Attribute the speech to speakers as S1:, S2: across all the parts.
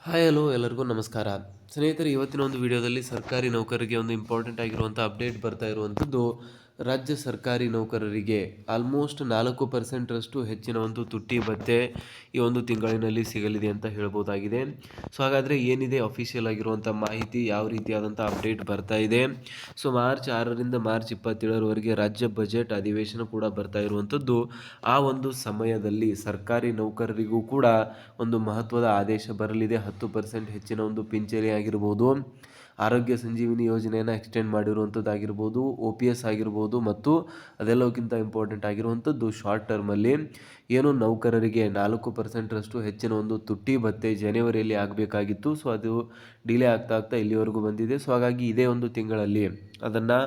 S1: Hi hello ಎಲ್ಲರಿಗೂ ನಮಸ್ಕಾರ. ಸ್ನೇಹಿತರೆ, ಇವತ್ತಿನ ಒಂದು ವಿಡಿಯೋದಲ್ಲಿ ಸರ್ಕಾರಿ ನೌಕರರಿಗೆ ಒಂದು ಇಂಪಾರ್ಟೆಂಟ್ ಆಗಿರುವಂಥ ಅಪ್ಡೇಟ್ ಬರ್ತಾ ಇರುವಂಥದ್ದು. ರಾಜ್ಯ ಸರ್ಕಾರಿ ನೌಕರರಿಗೆ ಆಲ್ಮೋಸ್ಟ್ 4% ಹೆಚ್ಚಿನ ಒಂದು ತುಟ್ಟಿ ಭತ್ಯೆ ಈ ಒಂದು ತಿಂಗಳಿನಲ್ಲಿ ಸಿಗಲಿದೆ ಅಂತ ಹೇಳ್ಬೋದಾಗಿದೆ. ಸೊ ಹಾಗಾದರೆ ಏನಿದೆ ಅಫಿಷಿಯಲ್ ಆಗಿರುವಂಥ ಮಾಹಿತಿ, ಯಾವ ರೀತಿಯಾದಂಥ ಅಪ್ಡೇಟ್ ಬರ್ತಾ ಇದೆ? ಸೊ ಮಾರ್ಚ್ 6ರಿಂದ ಮಾರ್ಚ್ 27ರವರೆಗೆ ರಾಜ್ಯ ಬಜೆಟ್ ಅಧಿವೇಶನ ಕೂಡ ಬರ್ತಾ ಇರುವಂಥದ್ದು. ಆ ಒಂದು ಸಮಯದಲ್ಲಿ ಸರ್ಕಾರಿ ನೌಕರರಿಗೂ ಕೂಡ ಒಂದು ಮಹತ್ವದ ಆದೇಶ ಬರಲಿದೆ. 10% ಹೆಚ್ಚಿನ ಒಂದು ಪಿಂಚಣಿ ಆಗಿರ್ಬೋದು, ಆರೋಗ್ಯ ಸಂಜೀವಿನಿ ಯೋಜನೆಯನ್ನು ಎಕ್ಸ್ಟೆಂಡ್ ಮಾಡಿರುವಂಥದ್ದಾಗಿರ್ಬೋದು, OPS ಆಗಿರ್ಬೋದು, ಮತ್ತು ಅದೆಲ್ಲಕ್ಕಿಂತ ಇಂಪಾರ್ಟೆಂಟ್ ಆಗಿರುವಂಥದ್ದು ಶಾರ್ಟ್ ಟರ್ಮಲ್ಲಿ ಏನು ನೌಕರರಿಗೆ 4%ರಷ್ಟು ಹೆಚ್ಚಿನ ಒಂದು ತುಟ್ಟಿ ಭತ್ಯೆ ಜನವರಿಯಲ್ಲಿ ಆಗಬೇಕಾಗಿತ್ತು. ಸೊ ಅದು ಡಿಲೇ ಆಗ್ತಾ ಇಲ್ಲಿವರೆಗೂ ಬಂದಿದೆ. ಸೊ ಹಾಗಾಗಿ ಇದೇ ಒಂದು ತಿಂಗಳಲ್ಲಿ ಅದನ್ನು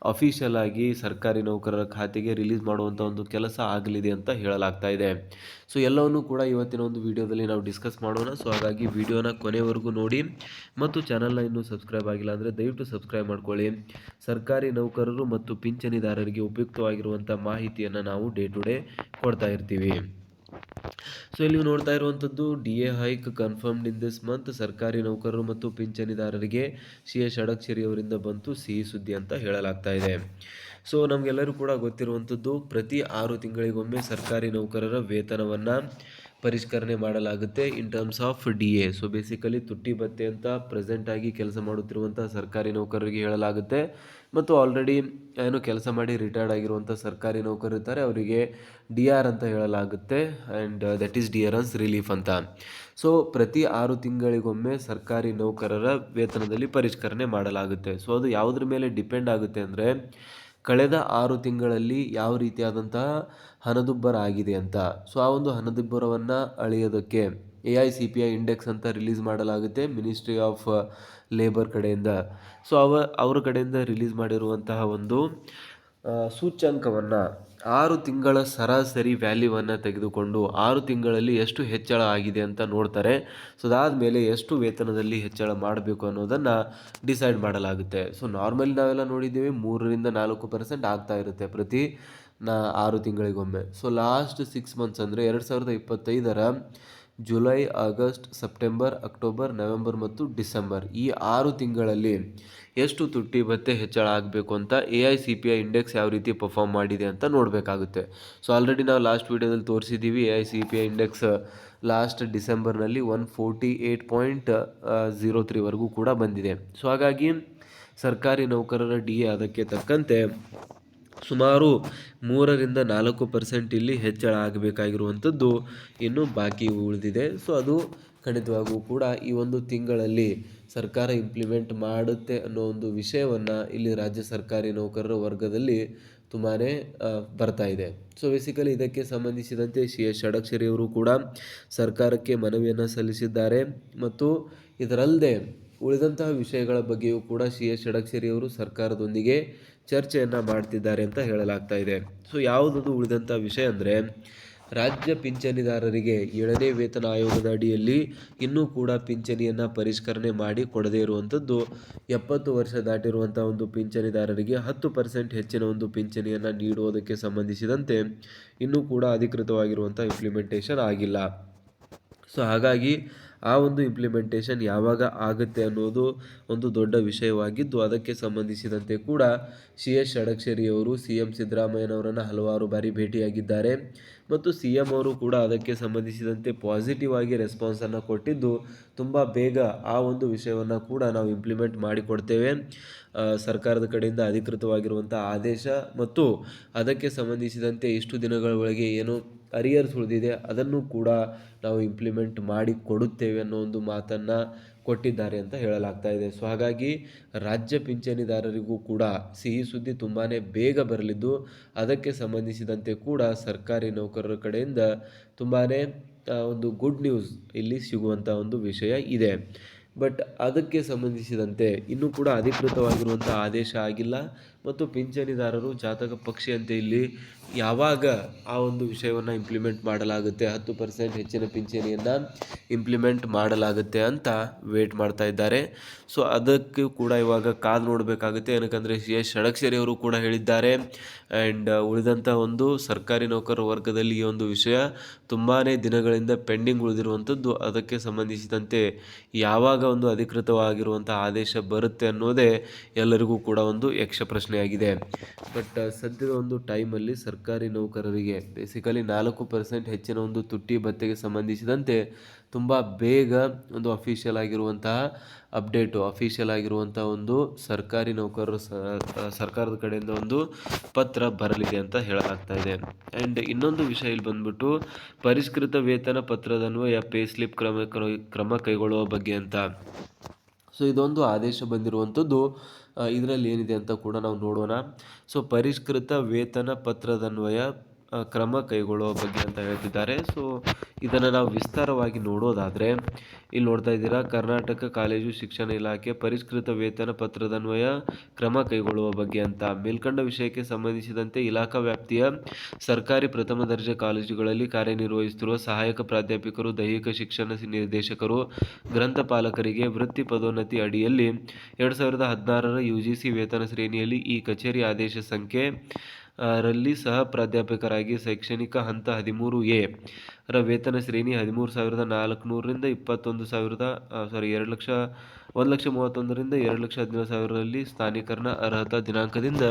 S1: ಅಫಿಷಿಯಲ್ ಆಗಿ ಸರ್ಕಾರಿ ನೌಕರರ ಖಾತೆಗೆ ರಿಲೀಸ್ ಮಾಡುವಂಥ ಒಂದು ಕೆಲಸ ಆಗಲಿದೆ ಅಂತ ಹೇಳಲಾಗ್ತಾ ಇದೆ. ಸೊ ಎಲ್ಲವನ್ನೂ ಕೂಡ ಇವತ್ತಿನ ಒಂದು ವಿಡಿಯೋದಲ್ಲಿ ನಾವು ಡಿಸ್ಕಸ್ ಮಾಡೋಣ. ಸೊ ಹಾಗಾಗಿ ವಿಡಿಯೋನ ಕೊನೆವರೆಗೂ ನೋಡಿ, ಮತ್ತು ಚಾನಲ್ನ ಇನ್ನೂ ಸಬ್ಸ್ಕ್ರೈಬ್ ಆಗಿಲ್ಲ ಅಂದರೆ ದಯವಿಟ್ಟು ಸಬ್ಸ್ಕ್ರೈಬ್ ಮಾಡ್ಕೊಳ್ಳಿ. ಸರ್ಕಾರಿ ನೌಕರರು ಮತ್ತು ಪಿಂಚಣಿದಾರರಿಗೆ ಉಪಯುಕ್ತವಾಗಿರುವಂಥ ಮಾಹಿತಿಯನ್ನು ನಾವು ಡೇ ಟು ಡೇ ಕೊಡ್ತಾ ಇರ್ತೀವಿ. ಸೊ ಇಲ್ಲಿ ನೋಡ್ತಾ ಇರುವಂಥದ್ದು DA hike confirmed in this month. ಸರ್ಕಾರಿ ನೌಕರರು ಮತ್ತು ಪಿಂಚಣಿದಾರರಿಗೆ CS ಷಡಕ್ಷರಿ ಅವರಿಂದ ಬಂತು ಸಿಹಿ ಸುದ್ದಿ ಅಂತ ಹೇಳಲಾಗ್ತಾ ಇದೆ. ಸೊ ನಮಗೆಲ್ಲರೂ ಕೂಡ ಗೊತ್ತಿರುವಂಥದ್ದು, ಪ್ರತಿ 6 ತಿಂಗಳಿಗೊಮ್ಮೆ ಸರ್ಕಾರಿ ನೌಕರರ ವೇತನವನ್ನು ಪರಿಷ್ಕರಣೆ ಮಾಡಲಾಗುತ್ತೆ in terms of DA. So basically ತುಟ್ಟಿ ಭತ್ಯೆ ಅಂತ ಪ್ರೆಸೆಂಟಾಗಿ ಕೆಲಸ ಮಾಡುತ್ತಿರುವಂಥ ಸರ್ಕಾರಿ ನೌಕರರಿಗೆ ಹೇಳಲಾಗುತ್ತೆ, ಮತ್ತು ಆಲ್ರೆಡಿ ಏನು ಕೆಲಸ ಮಾಡಿ ರಿಟೈರ್ಡ್ ಆಗಿರುವಂಥ ಸರ್ಕಾರಿ ನೌಕರರು ಇರ್ತಾರೆ ಅವರಿಗೆ DR ಅಂತ ಹೇಳಲಾಗುತ್ತೆ, and that is dearness relief ಅಂತ. ಸೊ ಪ್ರತಿ 6 ತಿಂಗಳಿಗೊಮ್ಮೆ ಸರ್ಕಾರಿ ನೌಕರರ ವೇತನದಲ್ಲಿ ಪರಿಷ್ಕರಣೆ ಮಾಡಲಾಗುತ್ತೆ. ಸೊ ಅದು ಯಾವುದ್ರ ಮೇಲೆ ಡಿಪೆಂಡ್ ಆಗುತ್ತೆ ಅಂದರೆ, ಕಳೆದ 6 ತಿಂಗಳಲ್ಲಿ ಯಾವ ರೀತಿಯಾದಂತಹ ಹಣದುಬ್ಬರ ಆಗಿದೆ ಅಂತ. ಸೊ ಆ ಒಂದು ಹಣದುಬ್ಬರವನ್ನು ಅಳೆಯೋದಕ್ಕೆ AICPI ಇಂಡೆಕ್ಸ್ ಅಂತ ರಿಲೀಸ್ ಮಾಡಲಾಗುತ್ತೆ ಮಿನಿಸ್ಟ್ರಿ ಆಫ್ ಲೇಬರ್ ಕಡೆಯಿಂದ. ಸೊ ಅವ್ರ ಕಡೆಯಿಂದ ರಿಲೀಸ್ ಮಾಡಿರುವಂತಹ ಒಂದು ಸೂಚ್ಯಂಕವನ್ನು 6 ತಿಂಗಳ ಸರಾಸರಿ ವ್ಯಾಲ್ಯೂವನ್ನು ತೆಗೆದುಕೊಂಡು 6 ತಿಂಗಳಲ್ಲಿ ಎಷ್ಟು ಹೆಚ್ಚಳ ಆಗಿದೆ ಅಂತ ನೋಡ್ತಾರೆ. ಸೊ ಅದಾದಮೇಲೆ ಎಷ್ಟು ವೇತನದಲ್ಲಿ ಹೆಚ್ಚಳ ಮಾಡಬೇಕು ಅನ್ನೋದನ್ನು ಡಿಸೈಡ್ ಮಾಡಲಾಗುತ್ತೆ. ಸೊ ನಾರ್ಮಲಿ ನಾವೆಲ್ಲ ನೋಡಿದ್ದೀವಿ 3-4% ಆಗ್ತಾ ಇರುತ್ತೆ ಪ್ರತಿ 6 ತಿಂಗಳಿಗೊಮ್ಮೆ. ಸೊ ಲಾಸ್ಟ್ 6 ಮಂತ್ಸ್ ಅಂದರೆ 2025ರ July, August, September, October, November ಮತ್ತು ಡಿಸೆಂಬರ್ ಈ 6 ತಿಂಗಳಲ್ಲಿ ಎಷ್ಟು ತುಟ್ಟಿ ಭತ್ಯೆ ಹೆಚ್ಚಳ ಆಗಬೇಕು ಅಂತ AICPI ಇಂಡೆಕ್ಸ್ ಯಾವ ರೀತಿ ಪರ್ಫಾರ್ಮ್ ಮಾಡಿದೆ ಅಂತ ನೋಡಬೇಕಾಗುತ್ತೆ. ಸೊ ಆಲ್ರೆಡಿ ನಾವು ಲಾಸ್ಟ್ ವೀಡಿಯೋದಲ್ಲಿ ತೋರಿಸಿದ್ದೀವಿ. AICPI ಇಂಡೆಕ್ಸ್ ಲಾಸ್ಟ್ ಡಿಸೆಂಬರ್ನಲ್ಲಿ 148.03ವರೆಗೂ ಕೂಡ ಬಂದಿದೆ. ಸೊ ಹಾಗಾಗಿ ಸರ್ಕಾರಿ ನೌಕರರ DA ಅದಕ್ಕೆ ತಕ್ಕಂತೆ ಸುಮಾರು 3-4% ಇಲ್ಲಿ ಹೆಚ್ಚಳ ಆಗಬೇಕಾಗಿರುವಂಥದ್ದು ಇನ್ನೂ ಬಾಕಿ ಉಳಿದಿದೆ. ಸೊ ಅದು ಖಂಡಿತವಾಗೂ ಕೂಡ ಈ ಒಂದು ತಿಂಗಳಲ್ಲಿ ಸರ್ಕಾರ ಇಂಪ್ಲಿಮೆಂಟ್ ಮಾಡುತ್ತೆ ಅನ್ನೋ ಒಂದು ವಿಷಯವನ್ನು ಇಲ್ಲಿ ರಾಜ್ಯ ಸರ್ಕಾರಿ ನೌಕರರ ವರ್ಗದಲ್ಲಿ ತುಂಬಾ ಬರ್ತಾ ಇದೆ. ಸೊ ಬೇಸಿಕಲಿ ಇದಕ್ಕೆ ಸಂಬಂಧಿಸಿದಂತೆ CS ಷಡಕ್ಷರಿ ಅವರು ಕೂಡ ಸರ್ಕಾರಕ್ಕೆ ಮನವಿಯನ್ನು ಸಲ್ಲಿಸಿದ್ದಾರೆ, ಮತ್ತು ಇದರಲ್ಲದೆ ಉಳಿದಂತಹ ವಿಷಯಗಳ ಬಗ್ಗೆಯೂ ಕೂಡ CS ಷಡಕ್ಷರಿ ಅವರು ಸರ್ಕಾರದೊಂದಿಗೆ ಚರ್ಚೆಯನ್ನು ಮಾಡ್ತಿದ್ದಾರೆ ಅಂತ ಹೇಳಲಾಗ್ತಾ ಇದೆ. ಸೊ ಯಾವುದದು ಉಳಿದಂಥ ವಿಷಯ ಅಂದರೆ, ರಾಜ್ಯ ಪಿಂಚಣಿದಾರರಿಗೆ 7ನೇ ವೇತನ ಆಯೋಗದ ಅಡಿಯಲ್ಲಿ ಇನ್ನೂ ಕೂಡ ಪಿಂಚಣಿಯನ್ನು ಪರಿಷ್ಕರಣೆ ಮಾಡಿ ಕೊಡದೇ ಇರುವಂಥದ್ದು 70 ವರ್ಷ ದಾಟಿರುವಂಥ ಒಂದು ಪಿಂಚಣಿದಾರರಿಗೆ 10% ಹೆಚ್ಚಿನ ಒಂದು ಪಿಂಚಣಿಯನ್ನು ನೀಡುವುದಕ್ಕೆ ಸಂಬಂಧಿಸಿದಂತೆ ಇನ್ನೂ ಕೂಡ ಅಧಿಕೃತವಾಗಿರುವಂಥ ಇಂಪ್ಲಿಮೆಂಟೇಷನ್ ಆಗಿಲ್ಲ. ಸೊ ಹಾಗಾಗಿ ಆ ಒಂದು ಇಂಪ್ಲಿಮೆಂಟೇಷನ್ ಯಾವಾಗ ಆಗುತ್ತೆ ಅನ್ನೋದು ಒಂದು ದೊಡ್ಡ ವಿಷಯವಾಗಿದ್ದು, ಅದಕ್ಕೆ ಸಂಬಂಧಿಸಿದಂತೆ ಕೂಡ CS ಷಡಕ್ಷರಿ ಅವರು CM ಸಿದ್ದರಾಮಯ್ಯನವರನ್ನು ಹಲವಾರು ಬಾರಿ ಭೇಟಿಯಾಗಿದ್ದಾರೆ, ಮತ್ತು CM ಅವರು ಕೂಡ ಅದಕ್ಕೆ ಸಂಬಂಧಿಸಿದಂತೆ ಪಾಸಿಟಿವ್ ಆಗಿ ರೆಸ್ಪಾನ್ಸನ್ನು ಕೊಟ್ಟಿದ್ದು, ತುಂಬ ಬೇಗ ಆ ಒಂದು ವಿಷಯವನ್ನು ಕೂಡ ನಾವು ಇಂಪ್ಲಿಮೆಂಟ್ ಮಾಡಿಕೊಡ್ತೇವೆ. ಸರ್ಕಾರದ ಕಡೆಯಿಂದ ಅಧಿಕೃತವಾಗಿರುವಂಥ ಆದೇಶ ಮತ್ತು ಅದಕ್ಕೆ ಸಂಬಂಧಿಸಿದಂತೆ ಇಷ್ಟು ದಿನಗಳ ಒಳಗೆ ಏನು ಅರಿಯರ್ಸ್ ಉಳಿದಿದೆ ಅದನ್ನು ಕೂಡ ನಾವು ಇಂಪ್ಲಿಮೆಂಟ್ ಮಾಡಿ ಕೊಡುತ್ತೇವೆ ಅನ್ನೋ ಒಂದು ಮಾತನ್ನು ಕೊಟ್ಟಿದ್ದಾರೆ ಅಂತ ಹೇಳಲಾಗ್ತಾ ಇದೆ. ಸೊ ಹಾಗಾಗಿ ರಾಜ್ಯ ಪಿಂಚಣಿದಾರರಿಗೂ ಕೂಡ ಸಿಹಿ ಸುದ್ದಿ ತುಂಬಾ ಬೇಗ ಬರಲಿದ್ದು, ಅದಕ್ಕೆ ಸಂಬಂಧಿಸಿದಂತೆ ಕೂಡ ಸರ್ಕಾರಿ ನೌಕರರ ಕಡೆಯಿಂದ ತುಂಬಾ ಒಂದು ಗುಡ್ ನ್ಯೂಸ್ ಇಲ್ಲಿ ಸಿಗುವಂಥ ಒಂದು ವಿಷಯ ಇದೆ. ಬಟ್ ಅದಕ್ಕೆ ಸಂಬಂಧಿಸಿದಂತೆ ಇನ್ನೂ ಕೂಡ ಅಧಿಕೃತವಾಗಿರುವಂಥ ಆದೇಶ ಆಗಿಲ್ಲ, ಮತ್ತು ಪಿಂಚಣಿದಾರರು ಜಾತಕ ಪಕ್ಷಿಯಂತೆ ಇಲ್ಲಿ ಯಾವಾಗ ಆ ಒಂದು ವಿಷಯವನ್ನು ಇಂಪ್ಲಿಮೆಂಟ್ ಮಾಡಲಾಗುತ್ತೆ, 10% ಹೆಚ್ಚಿನ ಪಿಂಚಣಿಯನ್ನು ಇಂಪ್ಲಿಮೆಂಟ್ ಮಾಡಲಾಗುತ್ತೆ ಅಂತ ವೇಟ್ ಮಾಡ್ತಾ ಇದ್ದಾರೆ. ಸೊ ಅದಕ್ಕೂ ಕೂಡ ಇವಾಗ ಕಾದು ನೋಡಬೇಕಾಗುತ್ತೆ. ಏನಕ್ಕಂದರೆ ಎಸ್ ಷಡಕ್ಷರಿ ಅವರು ಕೂಡ ಹೇಳಿದ್ದಾರೆ. ಆ್ಯಂಡ್ ಉಳಿದಂಥ ಒಂದು ಸರ್ಕಾರಿ ನೌಕರರ ವರ್ಗದಲ್ಲಿ ಈ ಒಂದು ವಿಷಯ ತುಂಬಾ ದಿನಗಳಿಂದ ಪೆಂಡಿಂಗ್ ಉಳಿದಿರುವಂಥದ್ದು. ಅದಕ್ಕೆ ಸಂಬಂಧಿಸಿದಂತೆ ಯಾವಾಗ ಒಂದು ಅಧಿಕೃತವಾಗಿರುವಂಥ ಆದೇಶ ಬರುತ್ತೆ ಅನ್ನೋದೇ ಎಲ್ಲರಿಗೂ ಕೂಡ ಒಂದು ಯಕ್ಷ ಪ್ರಶ್ನೆಯಾಗಿದೆ. ಬಟ್ ಸದ್ಯದ ಒಂದು ಟೈಮಲ್ಲಿ ಸರ್ಕಾರಿ ನೌಕರರಿಗೆ ಬೇಸಿಕಲಿ 4% ಹೆಚ್ಚಿನ ಒಂದು ತುಟ್ಟಿ ಭತ್ಯೆಗೆ ಸಂಬಂಧಿಸಿದಂತೆ ತುಂಬ ಬೇಗ ಒಂದು ಅಫಿಷಿಯಲ್ ಆಗಿರುವಂತಹ ಅಪ್ಡೇಟು, ಅಫಿಷಿಯಲ್ ಆಗಿರುವಂಥ ಒಂದು ಸರ್ಕಾರಿ ನೌಕರರು ಸರ್ಕಾರದ ಕಡೆಯಿಂದ ಒಂದು ಪತ್ರ ಬರಲಿದೆ ಅಂತ ಹೇಳಲಾಗ್ತಾ ಇದೆ. ಆ್ಯಂಡ್ ಇನ್ನೊಂದು ವಿಷಯ ಇಲ್ಲಿ ಬಂದ್ಬಿಟ್ಟು ಪರಿಷ್ಕೃತ ವೇತನ ಪತ್ರದನ್ವಯ ಪೇ ಸ್ಲಿಪ್ ಕ್ರಮ ಕೈಗೊಳ್ಳುವ ಬಗ್ಗೆ ಅಂತ. ಸೊ ಇದೊಂದು ಆದೇಶ ಬಂದಿರುವಂಥದ್ದು. ಇದರಲ್ಲಿ ಏನಿದೆ ಅಂತ ಕೂಡ ನಾವು ನೋಡೋಣ. ಸೊ ಪರಿಷ್ಕೃತ ವೇತನ ಪತ್ರದನ್ವಯ ಕ್ರಮ ಕೈಗೊಳ್ಳುವ ಬಗ್ಗೆ ಅಂತ ಹೇಳ್ತಿದ್ದಾರೆ. ಸೊ ಇದನ್ನು ನಾವು ವಿಸ್ತಾರವಾಗಿ ನೋಡೋದಾದರೆ ಇಲ್ಲಿ ನೋಡ್ತಾ ಇದ್ದೀರಾ, ಕರ್ನಾಟಕ ಕಾಲೇಜು ಶಿಕ್ಷಣ ಇಲಾಖೆ ಪರಿಷ್ಕೃತ ವೇತನ ಪತ್ರದನ್ವಯ ಕ್ರಮ ಕೈಗೊಳ್ಳುವ ಬಗ್ಗೆ ಅಂತ. ಮೇಲ್ಕಂಡ ವಿಷಯಕ್ಕೆ ಸಂಬಂಧಿಸಿದಂತೆ ಇಲಾಖಾ ವ್ಯಾಪ್ತಿಯ ಸರ್ಕಾರಿ ಪ್ರಥಮ ದರ್ಜೆ ಕಾಲೇಜುಗಳಲ್ಲಿ ಕಾರ್ಯನಿರ್ವಹಿಸುತ್ತಿರುವ ಸಹಾಯಕ ಪ್ರಾಧ್ಯಾಪಕರು, ದೈಹಿಕ ಶಿಕ್ಷಣ ನಿರ್ದೇಶಕರು, ಗ್ರಂಥಪಾಲಕರಿಗೆ ವೃತ್ತಿ ಪದೋನ್ನತಿ ಅಡಿಯಲ್ಲಿ 2016ರ UGC ವೇತನ ಶ್ರೇಣಿಯಲ್ಲಿ ಈ ಕಚೇರಿ ಆದೇಶ ಸಂಖ್ಯೆ ರಲ್ಲಿ ಸಹ ಪ್ರಾಧ್ಯಾಪಕರಾಗಿ ಶೈಕ್ಷಣಿಕ ಹಂತ 13A ರ ವೇತನ ಶ್ರೇಣಿ 13,400ರಿಂದ 1,31,000ರಿಂದ 2,17,000ರಲ್ಲಿ ಸ್ಥಾನೀಕರಣ ಅರ್ಹತಾ ದಿನಾಂಕದಿಂದ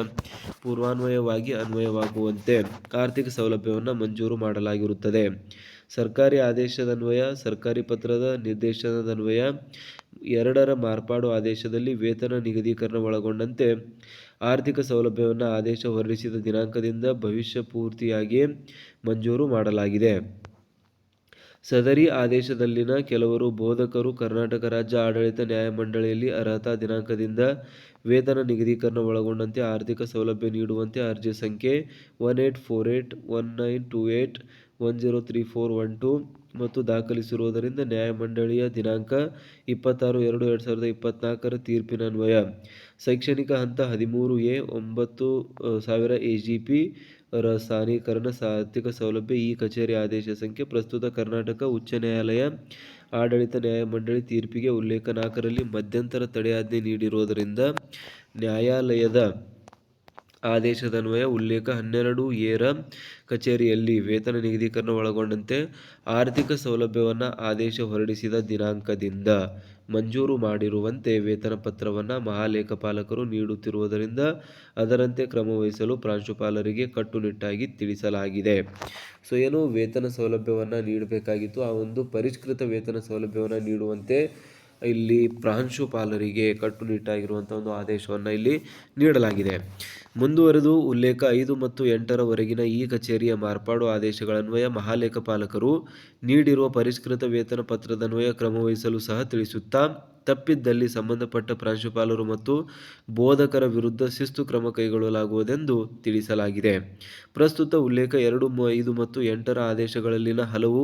S1: ಪೂರ್ವಾನ್ವಯವಾಗಿ ಅನ್ವಯವಾಗುವಂತೆ ಆರ್ಥಿಕ ಸೌಲಭ್ಯವನ್ನು ಮಂಜೂರು ಮಾಡಲಾಗಿರುತ್ತದೆ. ಸರ್ಕಾರಿ ಆದೇಶದನ್ವಯ, ಸರ್ಕಾರಿ ಪತ್ರದ ನಿರ್ದೇಶನದನ್ವಯ, 2ರ ಮಾರ್ಪಾಡು ಆದೇಶದಲ್ಲಿ ವೇತನ ನಿಗದೀಕರಣ ಒಳಗೊಂಡಂತೆ ಆರ್ಥಿಕ ಸೌಲಭ್ಯವನ್ನು ಆದೇಶ ಹೊರಡಿಸಿದ ದಿನಾಂಕದಿಂದ ಭವಿಷ್ಯ ಪೂರ್ತಿಯಾಗಿ ಮಂಜೂರು ಮಾಡಲಾಗಿದೆ. ಸದರಿ ಆದೇಶದಲ್ಲಿನ ಕೆಲವರು ಬೋಧಕರು ಕರ್ನಾಟಕ ರಾಜ್ಯ ಆಡಳಿತ ನ್ಯಾಯಮಂಡಳಿಯಲ್ಲಿ ಅರ್ಹತಾ ದಿನಾಂಕದಿಂದ ವೇತನ ನಿಗದೀಕರಣ ಒಳಗೊಂಡಂತೆ ಆರ್ಥಿಕ ಸೌಲಭ್ಯ ನೀಡುವಂತೆ ಅರ್ಜಿ ಸಂಖ್ಯೆ 18481928103412 ಮತ್ತು ದಾಖಲಿಸಿರುವುದರಿಂದ ನ್ಯಾಯಮಂಡಳಿಯ ದಿನಾಂಕ 26/2/2024ರ ತೀರ್ಪಿನನ್ವಯ ಶೈಕ್ಷಣಿಕ ಹಂತ 13A 9,000 AGP ರ ಸ್ಥಾನೀಕರಣ ಆರ್ಥಿಕ ಸೌಲಭ್ಯ ಈ ಕಚೇರಿ ಆದೇಶ ಸಂಖ್ಯೆ ಪ್ರಸ್ತುತ ಕರ್ನಾಟಕ ಉಚ್ಚ ನ್ಯಾಯಾಲಯ ಆಡಳಿತ ನ್ಯಾಯಮಂಡಳಿ ತೀರ್ಪಿಗೆ ಉಲ್ಲೇಖ 4ರಲ್ಲಿ ಮಧ್ಯಂತರ ತಡೆಯಾಜ್ಞೆ ನೀಡಿರುವುದರಿಂದ ನ್ಯಾಯಾಲಯದ ಆದೇಶದನ್ವಯ ಉಲ್ಲೇಖ 12A ರ ಕಚೇರಿಯಲ್ಲಿ ವೇತನ ನಿಗದೀಕರಣ ಒಳಗೊಂಡಂತೆ ಆರ್ಥಿಕ ಸೌಲಭ್ಯವನ್ನು ಆದೇಶ ಹೊರಡಿಸಿದ ದಿನಾಂಕದಿಂದ ಮಂಜೂರು ಮಾಡಿರುವಂತೆ ವೇತನ ಪತ್ರವನ್ನು ಮಹಾಲೇಖಪಾಲಕರು ನೀಡುತ್ತಿರುವುದರಿಂದ ಅದರಂತೆ ಕ್ರಮವಹಿಸಲು ಪ್ರಾಂಶುಪಾಲರಿಗೆ ಕಟ್ಟುನಿಟ್ಟಾಗಿ ತಿಳಿಸಲಾಗಿದೆ. ಸೊ ಏನು ವೇತನ ಸೌಲಭ್ಯವನ್ನು ನೀಡಬೇಕಾಗಿತ್ತು, ಆ ಒಂದು ಪರಿಷ್ಕೃತ ವೇತನ ಸೌಲಭ್ಯವನ್ನು ನೀಡುವಂತೆ ಇಲ್ಲಿ ಪ್ರಾಂಶುಪಾಲರಿಗೆ ಕಟ್ಟುನಿಟ್ಟಾಗಿರುವಂಥ ಒಂದು ಆದೇಶವನ್ನು ಇಲ್ಲಿ ನೀಡಲಾಗಿದೆ. ಮುಂದುವರೆದು ಉಲ್ಲೇಖ 5 ಮತ್ತು 8ರವರೆಗಿನ ಈ ಕಚೇರಿಯ ಮಾರ್ಪಾಡು ಆದೇಶಗಳನ್ವಯ ಮಹಾಲೇಖಪಾಲಕರು ನೀಡಿರುವ ಪರಿಷ್ಕೃತ ವೇತನ ಪತ್ರದನ್ವಯ ಕ್ರಮವಹಿಸಲು ಸಹ ತಿಳಿಸುತ್ತಾ, ತಪ್ಪಿದ್ದಲ್ಲಿ ಸಂಬಂಧಪಟ್ಟ ಪ್ರಾಂಶುಪಾಲರು ಮತ್ತು ಬೋಧಕರ ವಿರುದ್ಧ ಶಿಸ್ತು ಕ್ರಮ ಕೈಗೊಳ್ಳಲಾಗುವುದೆಂದು ತಿಳಿಸಲಾಗಿದೆ. ಪ್ರಸ್ತುತ ಉಲ್ಲೇಖ 2, 5 ಮತ್ತು 8ರ ಆದೇಶಗಳಲ್ಲಿನ ಹಲವು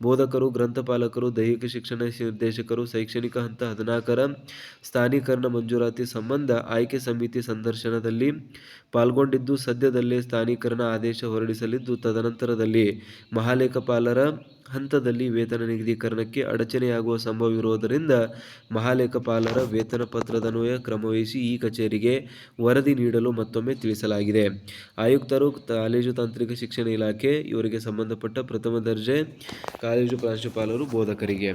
S1: ಬೋಧಕರು, ಗ್ರಂಥಪಾಲಕರು, ದೈಹಿಕ ಶಿಕ್ಷಣ ನಿರ್ದೇಶಕರು ಶೈಕ್ಷಣಿಕ ಹಂತ 14ರ ಸ್ಥಾನೀಕರಣ ಮಂಜೂರಾತಿ ಸಂಬಂಧ ಆಯ್ಕೆ ಸಮಿತಿ ಸಂದರ್ಶನದಲ್ಲಿ ಪಾಲ್ಗೊಂಡಿದ್ದು, ಸದ್ಯದಲ್ಲೇ ಸ್ಥಾನೀಕರಣ ಆದೇಶ ಹೊರಡಿಸಲಿದ್ದು, ತದನಂತರದಲ್ಲಿ ಮಹಾಲೇಖಪಾಲರ ಹಂತದಲ್ಲಿ ವೇತನ ನಿಗದೀಕರಣಕ್ಕೆ ಅಡಚಣೆಯಾಗುವ ಸಂಭವವಿರುವುದರಿಂದ ಮಹಾಲೇಖಪಾಲರ ವೇತನ ಪತ್ರದನ್ವಯ ಕ್ರಮವಹಿಸಿ ಈ ಕಚೇರಿಗೆ ವರದಿ ನೀಡಲು ಮತ್ತೊಮ್ಮೆ ತಿಳಿಸಲಾಗಿದೆ. ಆಯುಕ್ತರು, ಕಾಲೇಜು ತಾಂತ್ರಿಕ ಶಿಕ್ಷಣ ಇಲಾಖೆ ಇವರಿಗೆ ಸಂಬಂಧಪಟ್ಟ ಪ್ರಥಮ ದರ್ಜೆ ಕಾಲೇಜು ಪ್ರಾಂಶುಪಾಲರು, ಬೋಧಕರಿಗೆ.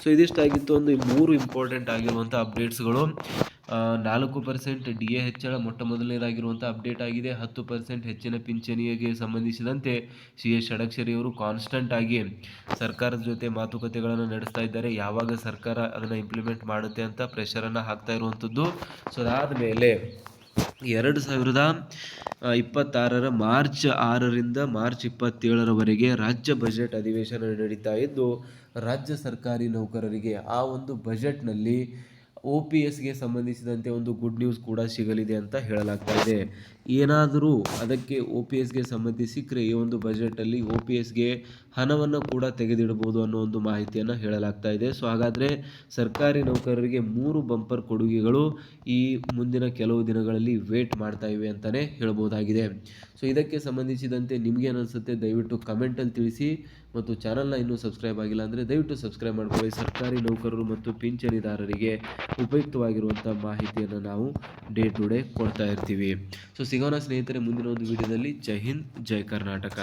S1: ಸೊ ಇದಿಷ್ಟಾಗಿತ್ತು ಒಂದು 3 ಇಂಪಾರ್ಟೆಂಟ್ ಆಗಿರುವಂಥ ಅಪ್ಡೇಟ್ಸ್ಗಳು. 4% DA ಹೆಚ್ಚಳ ಮೊಟ್ಟ ಮೊದಲನೇದಾಗಿರುವಂಥ ಅಪ್ಡೇಟ್ ಆಗಿದೆ. 10% ಹೆಚ್ಚಿನ ಪಿಂಚಣಿಗೆ ಸಂಬಂಧಿಸಿದಂತೆ CS ಷಡಕ್ಷರಿಯವರು ಕಾನ್ಸ್ಟೆಂಟ್ ಆಗಿ ಸರ್ಕಾರದ ಜೊತೆ ಮಾತುಕತೆಗಳನ್ನು ನಡೆಸ್ತಾ ಇದ್ದಾರೆ. ಯಾವಾಗ ಸರ್ಕಾರ ಅದನ್ನು ಇಂಪ್ಲಿಮೆಂಟ್ ಮಾಡುತ್ತೆ ಅಂತ ಪ್ರೆಷರನ್ನು ಹಾಕ್ತಾ ಇರುವಂಥದ್ದು. ಸೊ ಅದಾದಮೇಲೆ 2026ರ ಮಾರ್ಚ್ 6ರಿಂದ ಮಾರ್ಚ್ 27ರವರೆಗೆ ರಾಜ್ಯ ಬಜೆಟ್ ಅಧಿವೇಶನ ನಡೀತಾ ಇದ್ದು, ರಾಜ್ಯ ಸರ್ಕಾರಿ ನೌಕರರಿಗೆ ಆ ಒಂದು ಬಜೆಟ್ನಲ್ಲಿ OPSಗೆ ಸಂಬಂಧಿಸಿದಂತೆ ಒಂದು ಗುಡ್ ನ್ಯೂಸ್ ಕೂಡ ಸಿಗಲಿದೆ ಅಂತ ಹೇಳಲಾಗ್ತಾ ಇದೆ. ಏನಾದರೂ ಅದಕ್ಕೆ OPSಗೆ ಸಂಬಂಧಿಸಿ ಸಿಕ್ಕರೆ ಈ ಒಂದು ಬಜೆಟಲ್ಲಿ OPSಗೆ ಹಣವನ್ನು ಕೂಡ ತೆಗೆದಿಡಬಹುದು ಅನ್ನೋ ಒಂದು ಮಾಹಿತಿಯನ್ನು ಹೇಳಲಾಗ್ತಾ ಇದೆ. ಸೊ ಹಾಗಾದರೆ ಸರ್ಕಾರಿ ನೌಕರರಿಗೆ 3 ಬಂಪರ್ ಕೊಡುಗೆಗಳು ಈ ಮುಂದಿನ ಕೆಲವು ದಿನಗಳಲ್ಲಿ ವೇಟ್ ಮಾಡ್ತಾ ಇವೆ ಅಂತಲೇ ಹೇಳ್ಬೋದಾಗಿದೆ. ಸೊ ಇದಕ್ಕೆ ಸಂಬಂಧಿಸಿದಂತೆ ನಿಮಗೇನು ಅನಿಸುತ್ತೆ ದಯವಿಟ್ಟು ಕಮೆಂಟಲ್ಲಿ ತಿಳಿಸಿ. ಮತ್ತು ಚಾನಲ್ನ ಇನ್ನೂ ಸಬ್ಸ್ಕ್ರೈಬ್ ಆಗಿಲ್ಲ ಅಂದರೆ ದಯವಿಟ್ಟು ಸಬ್ಸ್ಕ್ರೈಬ್ ಮಾಡ್ಕೊಳ್ಳಿ. ಸರ್ಕಾರಿ ನೌಕರರು ಮತ್ತು ಪಿಂಚಣಿದಾರರಿಗೆ ಉಪಯುಕ್ತವಾಗಿರುವಂಥ ಮಾಹಿತಿಯನ್ನು ನಾವು ಡೇ ಟು ಡೇ ಕೊಡ್ತಾ ಇರ್ತೀವಿ. ಸೊ ಸಿಗೋಣ ಸ್ನೇಹಿತರೆ ಮುಂದಿನ ಒಂದು ವಿಡಿಯೋದಲ್ಲಿ. ಜೈ ಹಿಂದ್, ಜೈ ಕರ್ನಾಟಕ.